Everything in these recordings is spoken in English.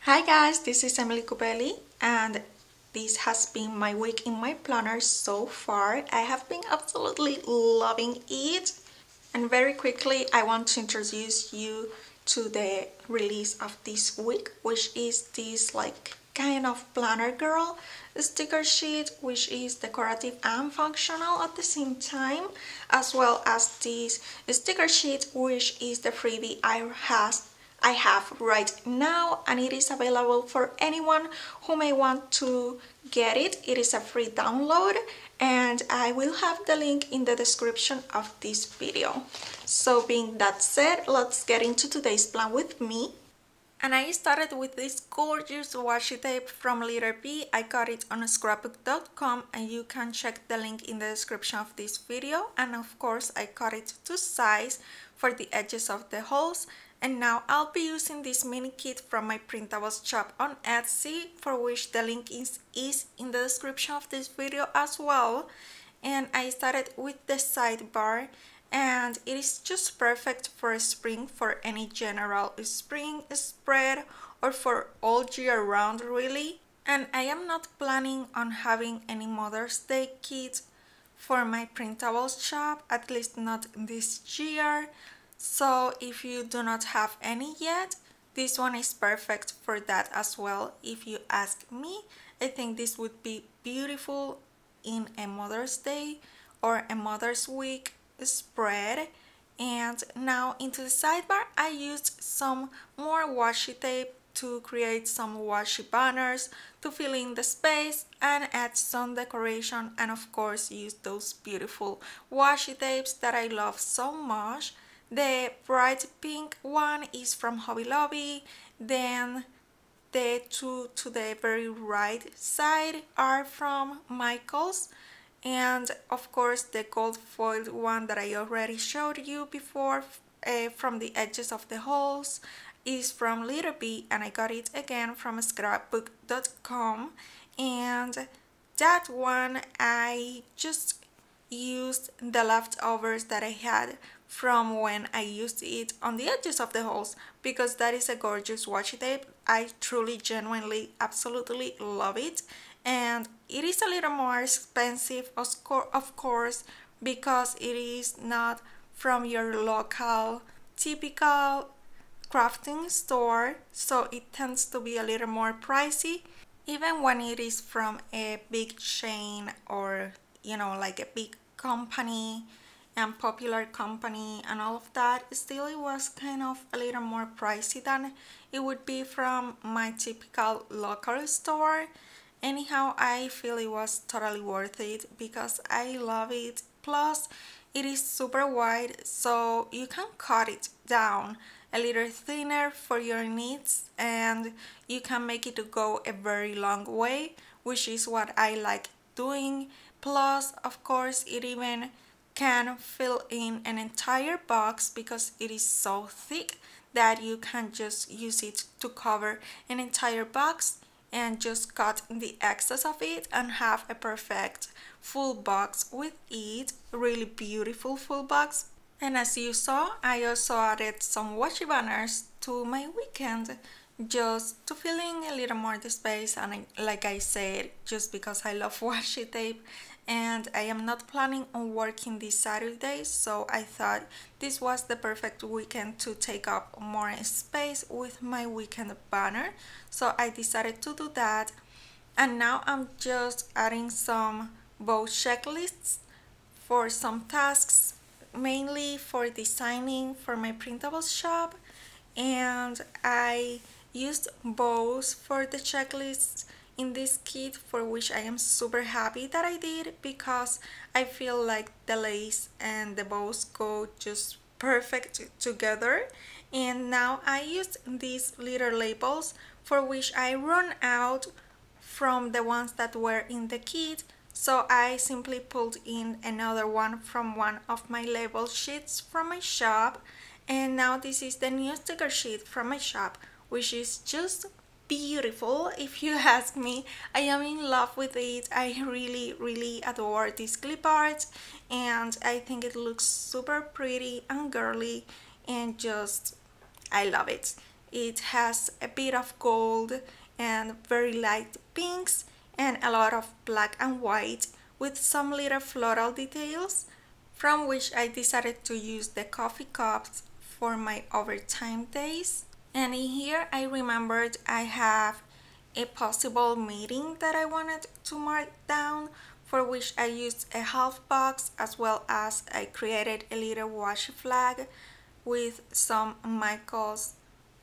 Hi guys, this is Emily Cupelli and this has been my week in my planner so far. I have been absolutely loving it. And very quickly I want to introduce you to the release of this week, which is this like kind of planner girl sticker sheet, which is decorative and functional at the same time, as well as this sticker sheet, which is the freebie I have right now, and it is available for anyone who may want to get it. It is a free download and I will have the link in the description of this video. So being that said, let's get into today's plan with me. And I started with this gorgeous washi tape from letter B. I got it on scrapbook.com and you can check the link in the description of this video. And of course I cut it to size for the edges of the holes. And now I'll be using this mini kit from my Printables shop on Etsy, for which the link is in the description of this video as well. And I started with the sidebar, and it is just perfect for spring, for any general spring spread or for all year round really. And I am not planning on having any Mother's Day kit for my Printables shop, at least not this year. So if you do not have any yet, this one is perfect for that as well. If you ask me, I think this would be beautiful in a Mother's Day or a Mother's Week spread. And now into the sidebar, I used some more washi tape to create some washi banners to fill in the space and add some decoration, and of course use those beautiful washi tapes that I love so much. The bright pink one is from Hobby Lobby, then the two to the very right side are from Michaels, and of course the gold foiled one that I already showed you before from the edges of the holes is from Little B, and I got it again from scrapbook.com. And that one I just used the leftovers that I had from when I used it on the edges of the holes, because that is a gorgeous washi tape. I truly, genuinely, absolutely love it. And it is a little more expensive, of course, because it is not from your local typical crafting store, so it tends to be a little more pricey. Even when it is from a big chain, or you know, like a big company and popular company and all of that, still it was kind of a little more pricey than it would be from my typical local store. Anyhow, I feel it was totally worth it because I love it. Plus it is super wide, so you can cut it down a little thinner for your needs, and you can make it to go a very long way, which is what I like doing. Plus, of course, it even can fill in an entire box because it is so thick that you can just use it to cover an entire box and just cut the excess of it and have a perfect full box with it. Really beautiful full box. And as you saw, I also added some washi banners to my weekend just to fill in a little more the space, and like I said, just because I love washi tape and I am not planning on working this Saturday, so I thought this was the perfect weekend to take up more space with my weekend banner. So I decided to do that, and now I'm just adding some bow checklists for some tasks, mainly for designing for my Printables shop. And I used bows for the checklists in this kit, for which I am super happy that I did, because I feel like the lace and the bows go just perfect together. And now I used these little labels, for which I run out from the ones that were in the kit, so I simply pulled in another one from one of my label sheets from my shop. And now this is the new sticker sheet from my shop, which is just beautiful. If you ask me, I am in love with it. I really adore this clip art, and I think it looks super pretty and girly, and just I love it. It has a bit of gold and very light pinks and a lot of black and white with some little floral details, from which I decided to use the coffee cups for my overtime days. And in here I remembered I have a possible meeting that I wanted to mark down, for which I used a half box, as well as I created a little washi flag with some Michaels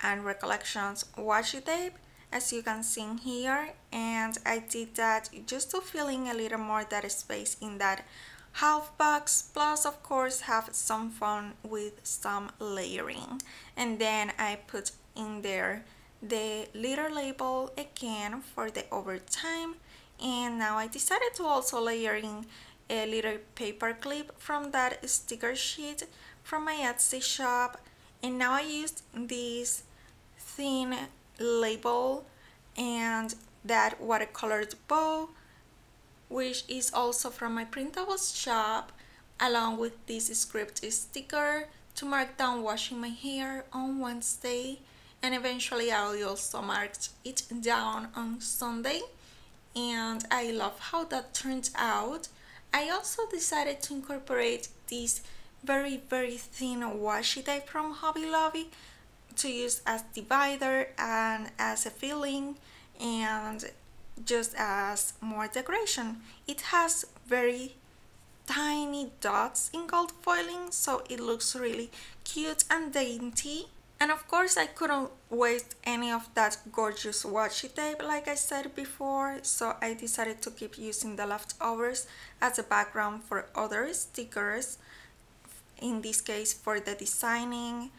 and Recollections washi tape, as you can see here, and I did that just to fill in a little more that space in that half box, plus of course have some fun with some layering. And then I put in there the little label again for the overtime, and now I decided to also layer in a little paper clip from that sticker sheet from my Etsy shop. And now I used this thin label and that watercolored bow, which is also from my Printables shop, along with this script sticker to mark down washing my hair on Wednesday, and eventually I also marked it down on Sunday, and I love how that turned out. I also decided to incorporate this very thin washi tape from Hobby Lobby to use as divider and as a filling and just as more decoration. It has very tiny dots in gold foiling, so it looks really cute and dainty. And of course I couldn't waste any of that gorgeous washi tape like I said before, so I decided to keep using the leftovers as a background for other stickers, in this case for the designing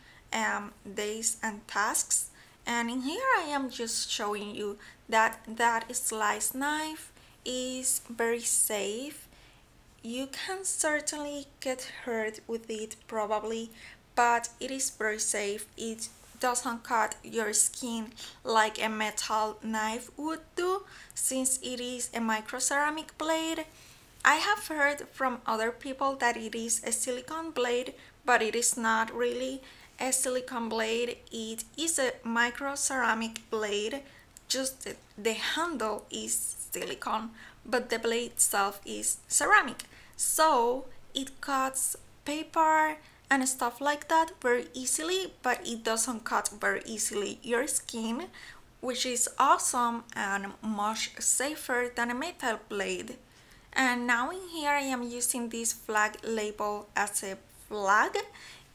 days and tasks. And in here I am just showing you that that slice knife is very safe. You can certainly get hurt with it probably, but it is very safe. It doesn't cut your skin like a metal knife would do, since it is a microceramic blade. I have heard from other people that it is a silicone blade, but it is not really a silicone blade. It is a microceramic blade, just the handle is silicone, but the blade itself is ceramic. So it cuts paper and stuff like that very easily, but it doesn't cut very easily your skin, which is awesome and much safer than a metal blade. And now in here I am using this flag label as a flag,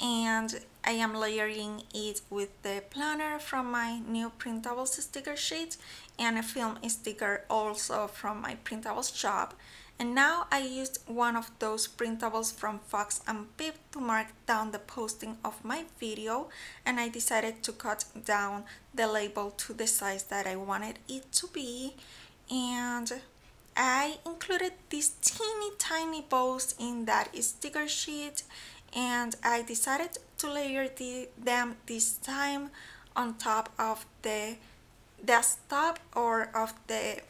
and I am layering it with the planner from my new Printables sticker sheet and a film sticker also from my Printables shop. And now I used one of those printables from Fox and Pip to mark down the posting of my video, and I decided to cut down the label to the size that I wanted it to be. And I included these teeny tiny bows in that sticker sheet, and I decided to layer them this time on top of the desktop or of the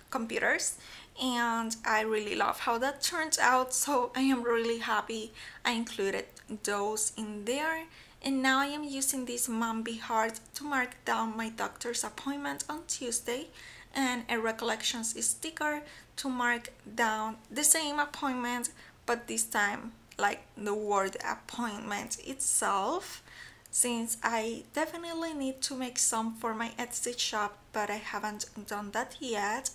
computers, and I really love how that turns out, so I am really happy I included those in there. And now I am using this Mambi heart to mark down my doctor's appointment on Tuesday, and a recollections sticker to mark down the same appointment, but this time like the word appointment itself, since I definitely need to make some for my Etsy shop, but I haven't done that yet.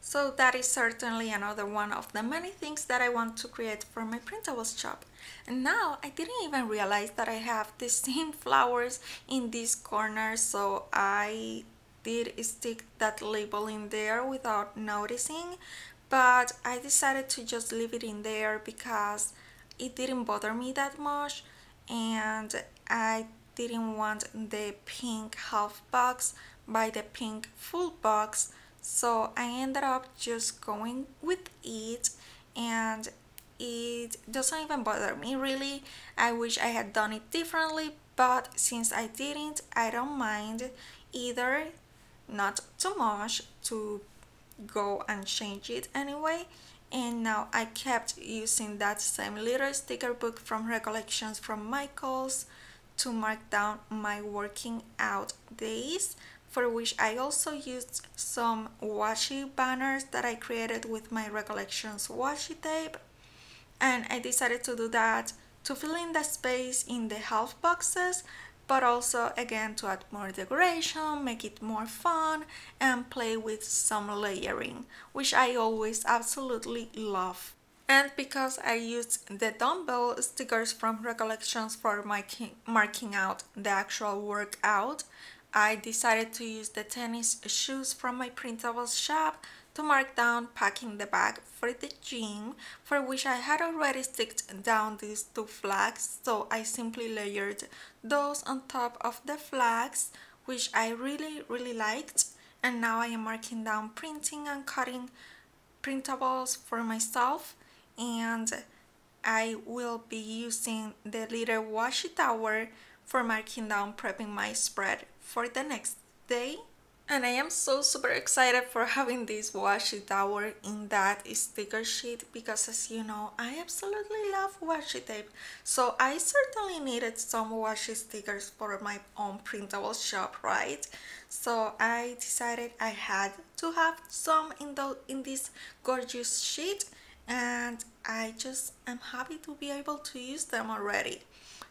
So that is certainly another one of the many things that I want to create for my Printables shop. And now I didn't even realize that I have the same flowers in this corner, so I did stick that label in there without noticing, but I decided to just leave it in there because it didn't bother me that much, and I didn't want the pink half box by the pink full box, so I ended up just going with it, and it doesn't even bother me really. I wish I had done it differently, but since I didn't, I don't mind either, not too much to go and change it anyway. And now I kept using that same little sticker book from Recollections from Michaels to mark down my working out days, for which I also used some washi banners that I created with my Recollections washi tape. And I decided to do that to fill in the space in the half boxes, but also again to add more decoration, make it more fun, and play with some layering, which I always absolutely love. And because I used the dumbbell stickers from Recollections for marking out the actual workout, I decided to use the tennis shoes from my Printables shop to mark down packing the bag for the gym, for which I had already sticked down these two flags, so I simply layered those on top of the flags, which I really liked. And now I am marking down printing and cutting printables for myself, and I will be using the little washi tower for marking down prepping my spread for the next day. And I am so super excited for having this washi tower in that sticker sheet, because as you know, I absolutely love washi tape, so I certainly needed some washi stickers for my own printable shop, right? So I decided I had to have some in this gorgeous sheet, and I just am happy to be able to use them already.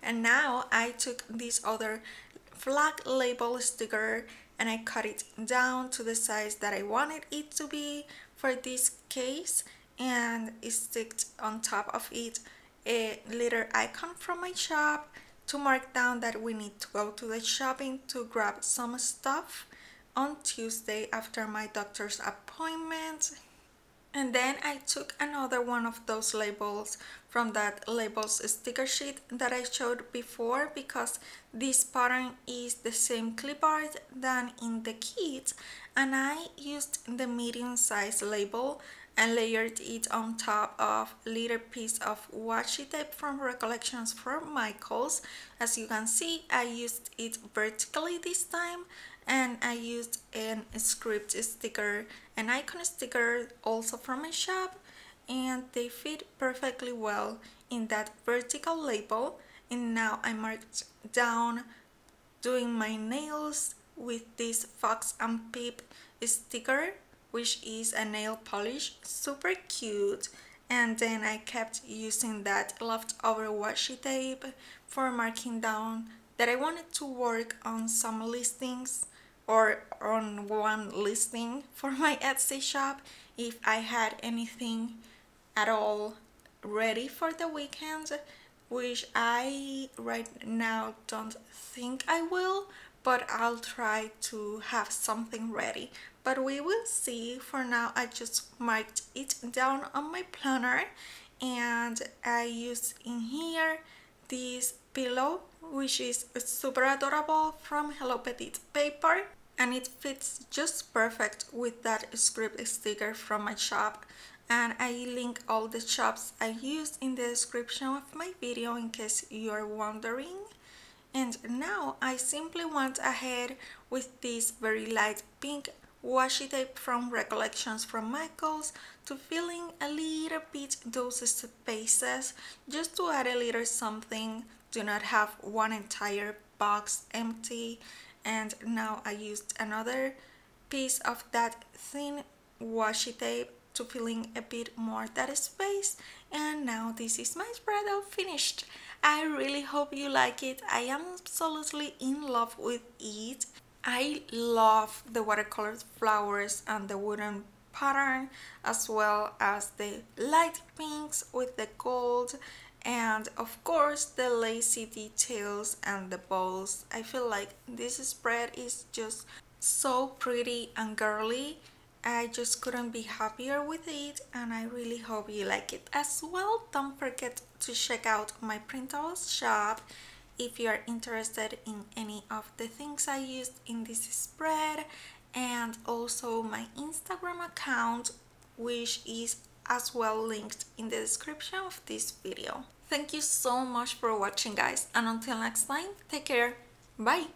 And now I took this other flag label sticker and I cut it down to the size that I wanted it to be for this case, and I sticked on top of it a little icon from my shop to mark down that we need to go to the shopping to grab some stuff on Tuesday after my doctor's appointment. And then I took another one of those labels from that labels sticker sheet that I showed before, because this pattern is the same clip art than in the kit, and I used the medium size label and layered it on top of a little piece of washi tape from Recollections from Michaels. As you can see, I used it vertically this time, and I used an script sticker, an icon sticker also from my shop, and they fit perfectly well in that vertical label. And now I marked down doing my nails with this Fox and Pip sticker, which is a nail polish, super cute. And then I kept using that leftover washi tape for marking down that I wanted to work on some listings, or on one listing for my Etsy shop, if I had anything at all ready for the weekend, which I right now don't think I will, but I'll try to have something ready. But we will see. For now, I just marked it down on my planner, and I used in here this pillow, which is super adorable, from Hello Petite paper, and it fits just perfect with that script sticker from my shop. And I link all the shops I used in the description of my video in case you're wondering. And now I simply went ahead with this very light pink washi tape from Recollections from Michaels to fill in a little bit those spaces, just to add a little something, do not have one entire box empty. And now I used another piece of that thin washi tape to fill in a bit more that space, and now this is my spread all finished. I really hope you like it. I am absolutely in love with it. I love the watercolor flowers and the wooden pattern, as well as the light pinks with the gold, and of course the lacy details and the bows. I feel like this spread is just so pretty and girly. I just couldn't be happier with it, and I really hope you like it as well. Don't forget to check out my Printables shop if you are interested in any of the things I used in this spread, and also my Instagram account, which is as well linked in the description of this video. Thank you so much for watching, guys, and until next time, take care, bye!